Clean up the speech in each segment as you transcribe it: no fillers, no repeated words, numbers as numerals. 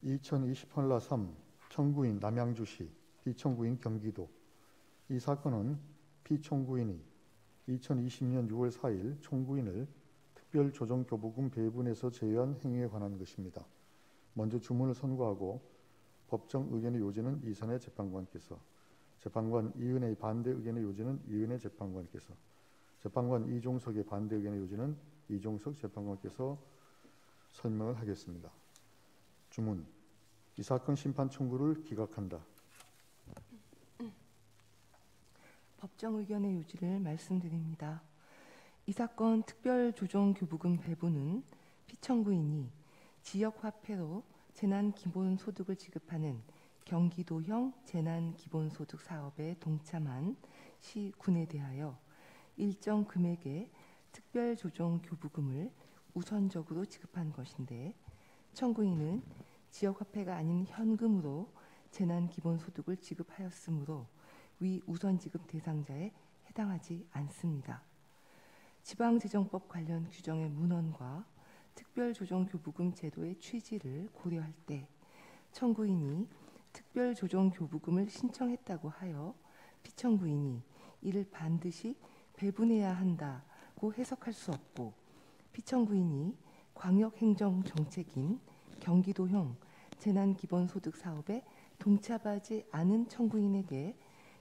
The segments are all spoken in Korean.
2020-3 청구인 남양주시, 피청구인 경기도. 이 사건은 피청구인이 2020년 6월 4일 청구인을 특별조정교부금 배분에서 제외한 행위에 관한 것입니다. 먼저 주문을 선고하고 법정 의견의 요지는 이선의 재판관께서, 재판관 이은혜의 반대 의견의 요지는 이은혜 재판관께서, 재판관 이종석의 반대 의견의 요지는 이종석 재판관께서 설명을 하겠습니다. 주문. 이 사건 심판 청구를 기각한다. 법정 의견의 요지를 말씀드립니다. 이 사건 특별조정교부금 배분은 피청구인이 지역화폐로 재난기본소득을 지급하는 경기도형 재난기본소득 사업에 동참한 시군에 대하여 일정 금액의 특별조정교부금을 우선적으로 지급한 것인데, 청구인은 지역화폐가 아닌 현금으로 재난기본소득을 지급하였으므로 위 우선 지급 대상자에 해당하지 않습니다. 지방재정법 관련 규정의 문헌과 특별조정교부금 제도의 취지를 고려할 때 청구인이 특별조정교부금을 신청했다고 하여 피청구인이 이를 반드시 배분해야 한다고 해석할 수 없고, 피청구인이 광역행정정책인 경기도형 재난기본소득 사업에 동참하지 않은 청구인에게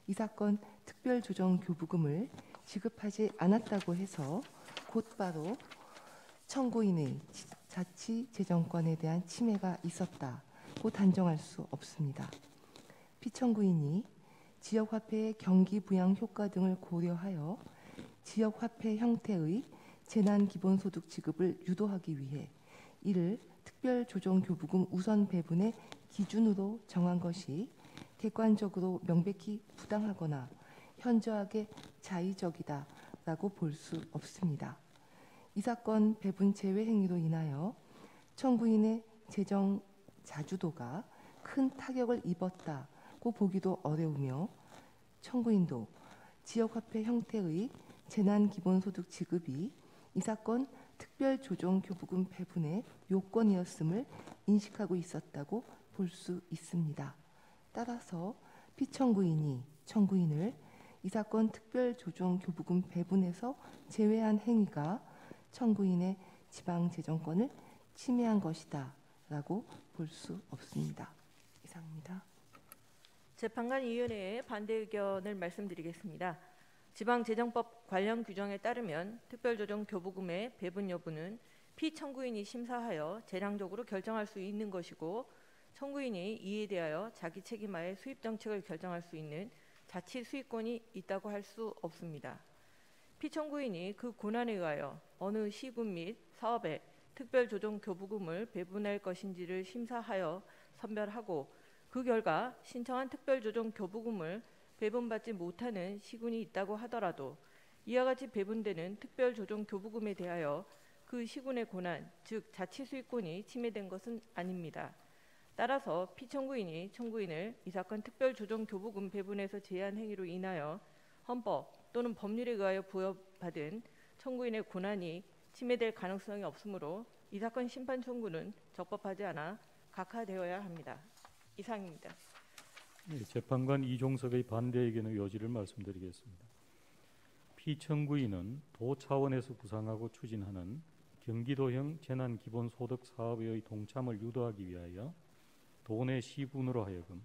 이 사건 특별조정교부금을 지급하지 않았다고 해서 곧바로 청구인의 자치재정권에 대한 침해가 있었다고 단정할 수 없습니다. 피청구인이 지역화폐의 경기부양 효과 등을 고려하여 지역화폐 형태의 재난기본소득 지급을 유도하기 위해 이를 특별조정교부금 우선 배분의 기준으로 정한 것이 객관적으로 명백히 부당하거나 현저하게 자의적이다라고 볼 수 없습니다. 이 사건 배분 제외 행위로 인하여 청구인의 재정 자주도가 큰 타격을 입었다고 보기도 어려우며, 청구인도 지역화폐 형태의 재난기본소득 지급이 이 사건 특별조정교부금 배분의 요건이었음을 인식하고 있었다고 볼 수 있습니다. 따라서 피청구인이 청구인을 이 사건 특별조정교부금 배분에서 제외한 행위가 청구인의 지방재정권을 침해한 것이다 라고 볼 수 없습니다. 이상입니다. 재판관 이은혜의 반대 의견을 말씀드리겠습니다. 지방재정법 관련 규정에 따르면 특별조정교부금의 배분 여부는 피청구인이 심사하여 재량적으로 결정할 수 있는 것이고, 청구인이 이에 대하여 자기 책임하에 수입정책을 결정할 수 있는 자치수익권이 있다고 할 수 없습니다. 피청구인이 그 권한에 의하여 어느 시군 및 사업에 특별조정교부금을 배분할 것인지를 심사하여 선별하고, 그 결과 신청한 특별조정교부금을 배분받지 못하는 시군이 있다고 하더라도 이와 같이 배분되는 특별조정교부금에 대하여 그 시군의 권한, 즉 자치수익권이 침해된 것은 아닙니다. 따라서 피청구인이 청구인을 이 사건 특별조정교부금 배분에서 제한 행위로 인하여 헌법 또는 법률에 의하여 부여받은 청구인의 권한이 침해될 가능성이 없으므로 이 사건 심판 청구는 적법하지 않아 각하되어야 합니다. 이상입니다. 재판관 이종석의 반대 의견의 요지를 말씀드리겠습니다. 피청구인은 도 차원에서 구상하고 추진하는 경기도형 재난기본소득 사업의 동참을 유도하기 위하여 도내 시군으로 하여금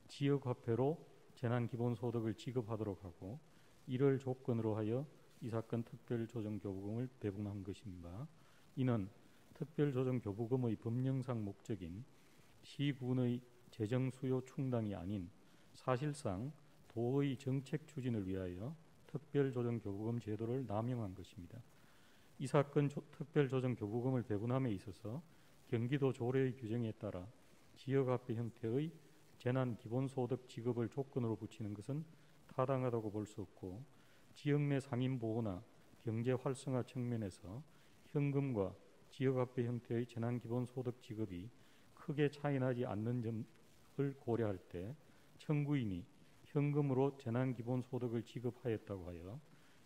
지역화폐로 재난기본소득을 지급하도록 하고, 이를 조건으로 하여 이 사건 특별조정교부금을 배분한 것입니다. 이는 특별조정교부금의 법령상 목적인 시군의 재정수요 충당이 아닌 사실상 도의 정책 추진을 위하여 특별조정교부금 제도를 남용한 것입니다. 이 사건 특별조정교부금을 배분함에 있어서 경기도 조례의 규정에 따라 지역화폐 형태의 재난기본소득 지급을 조건으로 붙이는 것은 타당하다고 볼 수 없고, 지역 내 상인보호나 경제활성화 측면에서 현금과 지역화폐 형태의 재난기본소득 지급이 크게 차이나지 않는 점을 고려할 때 청구인이 현금으로 재난기본소득을 지급하였다고 하여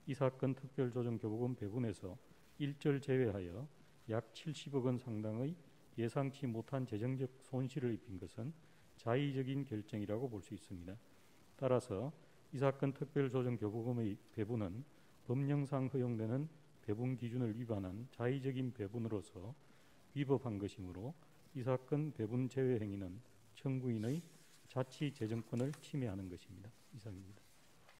이 사건 특별조정교부금 배분에서 일절 제외하여 약 70억 원 상당의 예상치 못한 재정적 손실을 입힌 것은 자의적인 결정이라고 볼 수 있습니다. 따라서 이 사건 특별조정교부금의 배분은 법령상 허용되는 배분 기준을 위반한 자의적인 배분으로서 위법한 것이므로 이 사건 배분 제외 행위는 청구인의 자치 재정권을 침해하는 것입니다. 이상입니다.